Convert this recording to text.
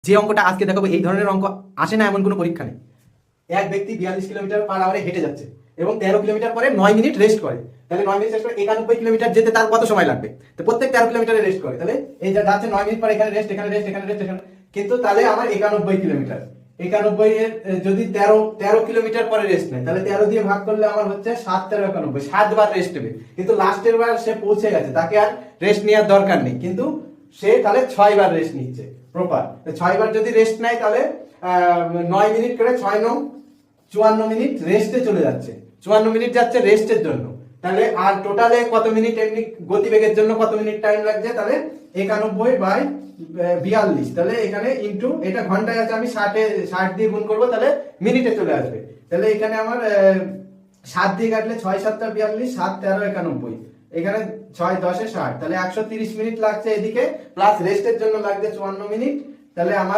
যে অঙ্কটা আজকে দেখাবো এই ধরনের অঙ্ক আসে না এমন কোনো পরীক্ষা নেই। এক ব্যক্তি 42 কিলোমিটার পার আওয়ারে হেঁটে যাচ্ছে এবং 13 কিলোমিটার পরে 9 মিনিট রেস্ট করে, তাহলে 9 মিনিট রেস্ট করে 91 কিলোমিটার যেতে তার কত সময় লাগবে? তো প্রত্যেক 13 কিলোমিটারে রেস্ট করে, তাহলে এই যে যাচ্ছে 9 মিনিট পরে এখানে রেস্ট, এখানে রেস্ট, এখানে রেস্ট, এখানে, কিন্তু তাহলে আমার 91 কিলোমিটার, 91 এর যদি 13 কিলোমিটার পরে রেস্ট নেয়, তাহলে 13 দিয়ে ভাগ করলে আমার হচ্ছে 7 13 91, 7 বার রেস্ট নেবে, কিন্তু লাস্টের বার সে পৌঁছে গেছে, তাকে আর রেস্ট নেওয়ার দরকার নেই, কিন্তু সে তাহলে 6 বার রেস্ট নিচ্ছে প্রপার। 6 বার যদি রেস্ট নেয় তাহলে 9 মিনিট করে 6 9 54 মিনিট রেস্টে চলে যাচ্ছে, 54 মিনিট যাচ্ছে রেস্টের জন্য। তাহলে আর টোটালে কত মিনিট এমনি গতিবেগের জন্য কত মিনিট টাইম লাগছে? তাহলে 91/42, তাহলে এখানে ইনটু, এটা ঘন্টায় আছে, আমি 60 দিয়ে গুণ করবো, তাহলে মিনিটে চলে আসবে। তাহলে এখানে আমার 7 দিয়ে কাটলে 6 7 42, 7 13 91, এখানে 6 10 60, তাহলে 130 মিনিট লাগছে এদিকে, প্লাস রেস্টের জন্য লাগছে 54 মিনিট, তাহলে আমার